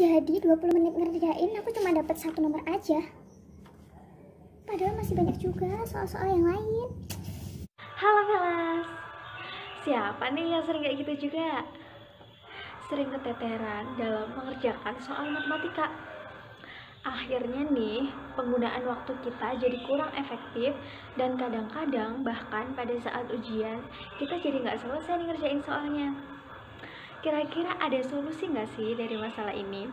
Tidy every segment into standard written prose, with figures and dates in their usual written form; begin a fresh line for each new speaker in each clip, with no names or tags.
Jadi 20 menit ngerjain aku cuma dapat 1 nomor aja. Padahal masih banyak juga soal-soal yang lain.
Halo kelas, siapa nih yang sering kayak gitu juga? Sering keteteran dalam mengerjakan soal matematika. Akhirnya nih, penggunaan waktu kita jadi kurang efektif dan kadang-kadang bahkan pada saat ujian, kita jadi nggak selesai nih ngerjain soalnya. Kira-kira ada solusi nggak sih dari masalah ini?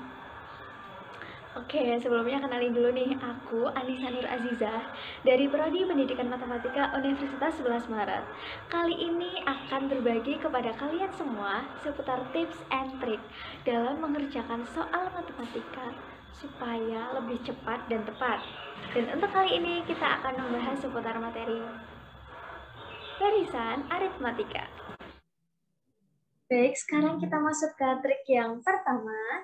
Oke, sebelumnya kenalin dulu nih, aku Anissa Nur Azizah dari Prodi Pendidikan Matematika Universitas 11 Maret. Kali ini akan berbagi kepada kalian semua seputar tips and trick dalam mengerjakan soal matematika supaya lebih cepat dan tepat. Dan untuk kali ini kita akan membahas seputar materi barisan aritmatika. Baik, sekarang kita masuk ke trik yang pertama.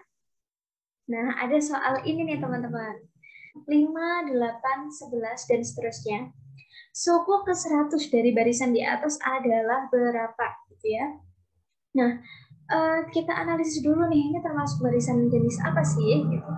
Nah, ada soal ini nih teman-teman. 5, 8, 11, dan seterusnya. Suku ke-100 dari barisan di atas adalah berapa? Gitu ya. Nah, kita analisis dulu nih, ini termasuk barisan jenis apa sih? Gitu.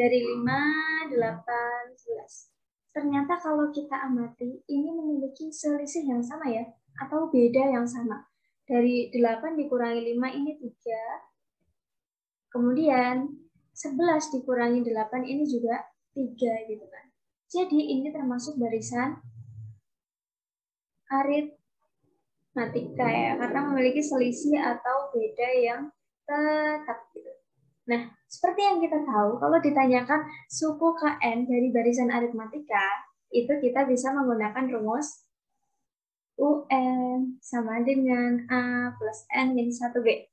Dari 5, 8, 11. Ternyata kalau kita amati, ini memiliki selisih yang sama ya, atau beda yang sama. Dari 8 dikurangi 5 ini 3. Kemudian 11 dikurangi 8 ini juga 3 gitu kan. Jadi ini termasuk barisan aritmatika ya, karena memiliki selisih atau beda yang tetap gitu. Nah, seperti yang kita tahu, kalau ditanyakan suku KN dari barisan aritmatika, itu kita bisa menggunakan rumus UN sama dengan A plus N min 1B.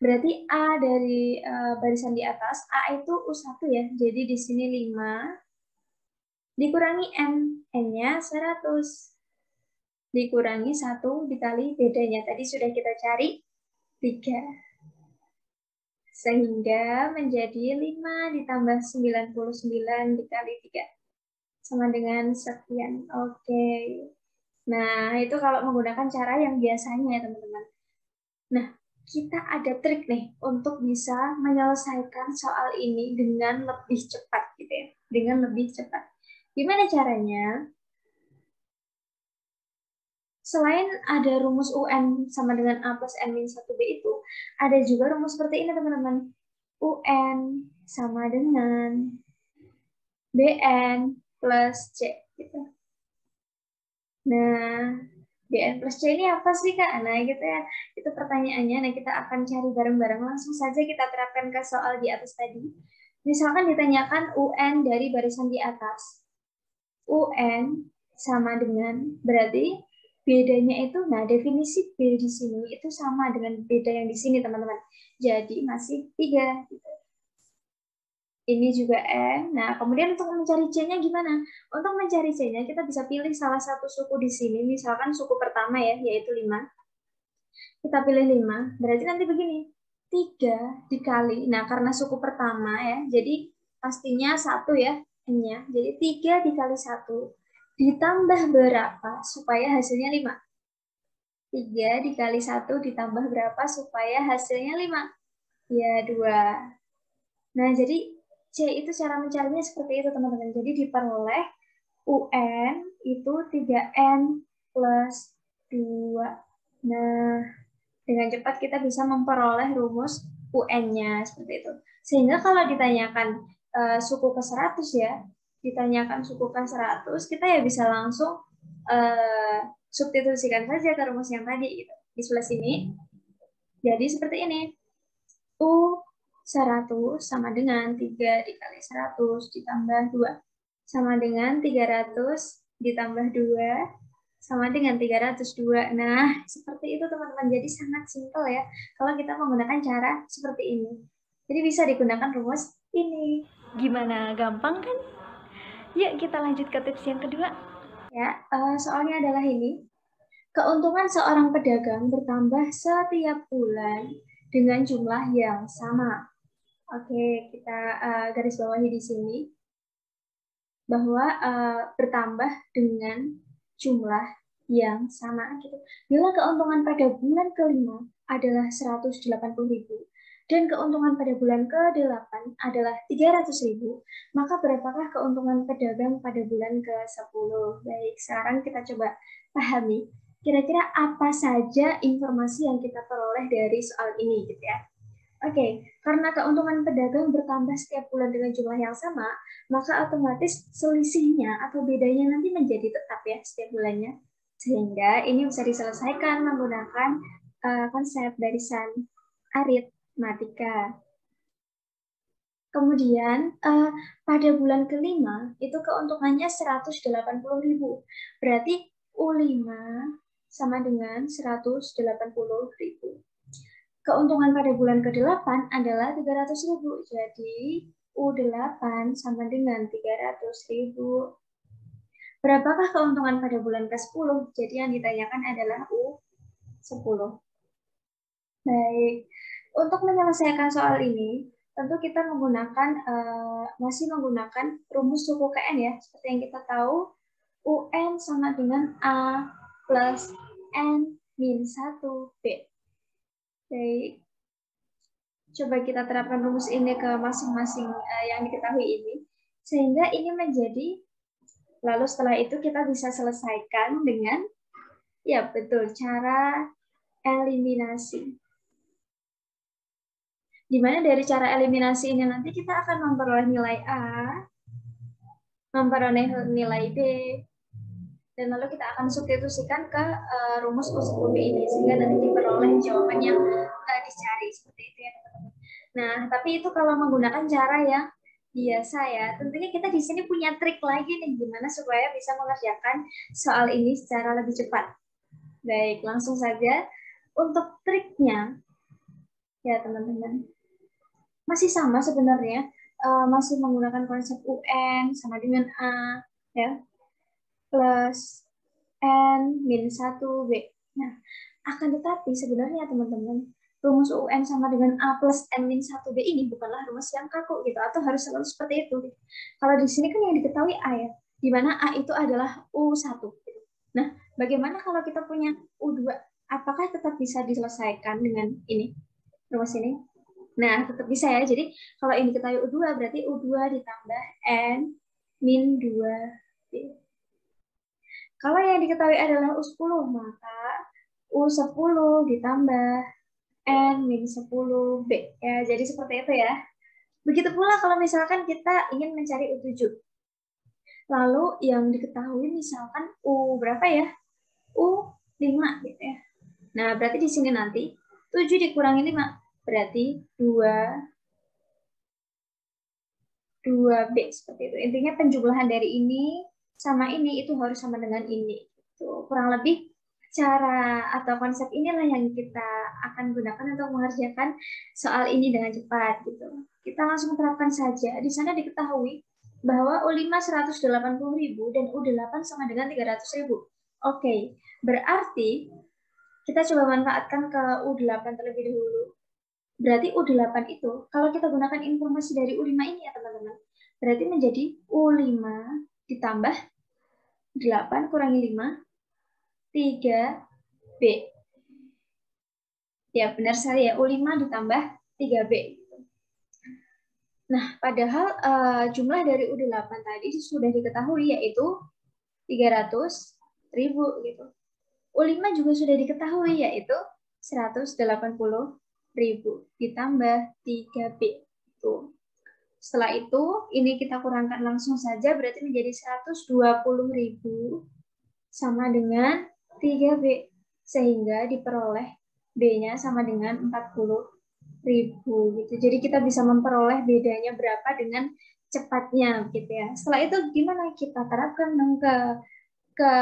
Berarti A dari barisan di atas, A itu U1 ya. Jadi di sini 5 dikurangi N, N-nya 100. Dikurangi 1 dikali bedanya. Tadi sudah kita cari 3. Sehingga menjadi 5 ditambah 99 dikali 3. Sama dengan sekian. Oke. Nah, itu kalau menggunakan cara yang biasanya ya teman-teman. Nah, kita ada trik nih untuk bisa menyelesaikan soal ini dengan lebih cepat gitu ya. Dengan lebih cepat. Gimana caranya? Selain ada rumus UN sama dengan A plus N min 1B itu, ada juga rumus seperti ini teman-teman. UN sama dengan BN plus C. Gitu. Nah, BN plus C ini apa sih Kak? Nah gitu ya, itu pertanyaannya. Nah kita akan cari bareng-bareng. Langsung saja kita terapkan ke soal di atas tadi. Misalkan ditanyakan UN dari barisan di atas. UN sama dengan, berarti bedanya itu, nah definisi B di sini itu sama dengan beda yang di sini teman-teman. Jadi masih 3. Gitu. Ini juga N. Nah, kemudian untuk mencari C-nya gimana? Untuk mencari C-nya, kita bisa pilih salah satu suku di sini. Misalkan suku pertama ya, yaitu 5. Kita pilih 5. Berarti nanti begini. 3 dikali. Nah, karena suku pertama ya, jadi pastinya 1 ya, N-nya. Jadi 3 dikali 1. Ditambah berapa supaya hasilnya 5? 3 dikali 1 ditambah berapa supaya hasilnya 5? Ya, 2. Nah, jadi C itu cara mencarinya seperti itu, teman-teman. Jadi diperoleh UN itu 3N plus 2. Nah, dengan cepat kita bisa memperoleh rumus UN-nya seperti itu. Sehingga kalau ditanyakan suku ke-100 ya, ditanyakan suku ke-100, kita ya bisa langsung substitusikan saja ke rumus yang tadi gitu. Di sebelah sini. Jadi seperti ini. U 100 sama dengan 3 dikali 100 ditambah 2. Sama dengan 300 ditambah 2 sama dengan 302. Nah, seperti itu teman-teman. Jadi sangat simpel ya kalau kita menggunakan cara seperti ini. Jadi bisa digunakan rumus ini. Gimana? Gampang kan? Yuk kita lanjut ke tips yang kedua. Ya, soalnya adalah ini. Keuntungan seorang pedagang bertambah setiap bulan dengan jumlah yang sama. Oke, kita garis bawahi di sini bahwa bertambah dengan jumlah yang sama gitu. Bila keuntungan pada bulan kelima adalah 180.000, dan keuntungan pada bulan ke-8 adalah 300.000, maka berapakah keuntungan pedagang pada bulan ke-10? Baik, sekarang kita coba pahami kira-kira apa saja informasi yang kita peroleh dari soal ini gitu ya. Oke, karena keuntungan pedagang bertambah setiap bulan dengan jumlah yang sama, maka otomatis selisihnya atau bedanya nanti menjadi tetap ya setiap bulannya. Sehingga ini bisa diselesaikan menggunakan konsep barisan aritmatika. Kemudian pada bulan kelima itu keuntungannya 180.000. Berarti U5 sama dengan 180.000. Keuntungan pada bulan ke-8 adalah 300.000. Jadi U8 sama dengan 300.000. Berapakah keuntungan pada bulan ke-10? Jadi yang ditanyakan adalah U10. Baik, untuk menyelesaikan soal ini, tentu kita masih menggunakan rumus suku KN ya. Seperti yang kita tahu, UN sama dengan A plus N min 1B. Baik, coba kita terapkan rumus ini ke masing-masing yang diketahui ini. Sehingga ini menjadi, lalu setelah itu kita bisa selesaikan dengan, ya betul, cara eliminasi. Dimana dari cara eliminasi ini nanti kita akan memperoleh nilai A, memperoleh nilai B, dan lalu kita akan substitusikan ke rumus U10 ini, sehingga nanti diperoleh jawaban yang dicari, seperti itu ya teman-teman. Nah, tapi itu kalau menggunakan cara yang biasa ya, tentunya kita di sini punya trik lagi nih, gimana supaya bisa mengerjakan soal ini secara lebih cepat. Baik, langsung saja. Untuk triknya, ya teman-teman, masih sama sebenarnya, masih menggunakan konsep UN sama dengan A, ya, plus N min 1B. Nah, akan tetapi sebenarnya teman-teman, rumus UN sama dengan A plus N min 1B ini bukanlah rumus yang kaku gitu, atau harus selalu seperti itu. Kalau di sini kan yang diketahui A ya, di mana A itu adalah U1. Gitu. Nah, bagaimana kalau kita punya U2? Apakah tetap bisa diselesaikan dengan ini, rumus ini? Nah, tetap bisa ya. Jadi, kalau ini kita U2, berarti U2 ditambah N min 2B. Kalau yang diketahui adalah U10, maka U10 ditambah N min 10B. Ya, jadi seperti itu ya. Begitu pula kalau misalkan kita ingin mencari U7. Lalu yang diketahui misalkan U berapa ya? U5 gitu ya. Nah, berarti di sini nanti 7 dikurangi 5. Berarti 2B seperti itu. Intinya penjumlahan dari ini sama ini itu harus sama dengan ini. Itu kurang lebih cara atau konsep inilah yang kita akan gunakan untuk mengerjakan soal ini dengan cepat gitu. Kita langsung terapkan saja. Di sana diketahui bahwa U5 180.000 dan U8 sama dengan 300.000. Oke, berarti kita coba manfaatkan ke U8 terlebih dahulu. Berarti U8 itu, kalau kita gunakan informasi dari U5 ini ya teman-teman, berarti menjadi U5 ditambah 8 kurangi 5, 3B. Ya, benar sekali ya, U5 ditambah 3B. Nah, padahal jumlah dari U8 tadi sudah diketahui, yaitu 300.000 gitu. U5 juga sudah diketahui, yaitu 180.000 ditambah 3B. Tuh. Setelah itu, ini kita kurangkan langsung saja, berarti menjadi 120.000 sama dengan 3B. Sehingga diperoleh B-nya sama dengan 40.000. Gitu. Jadi kita bisa memperoleh bedanya berapa dengan cepatnya. Gitu ya. Setelah itu gimana kita terapkan ke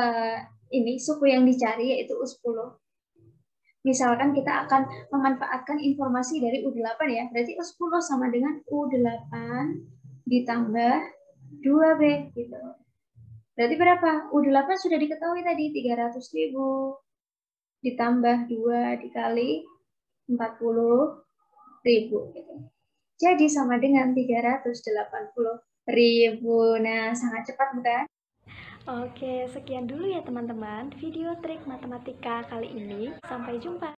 ini suku yang dicari, yaitu U10. Misalkan kita akan memanfaatkan informasi dari U8 ya, berarti U10 sama dengan U8 ditambah 2B gitu. Berarti berapa? U8 sudah diketahui tadi 300.000 ditambah 2 dikali 40.000 gitu. Jadi sama dengan 380.000. Nah, sangat cepat bukan?
Oke, sekian dulu ya teman-teman video trik matematika kali ini. Sampai jumpa.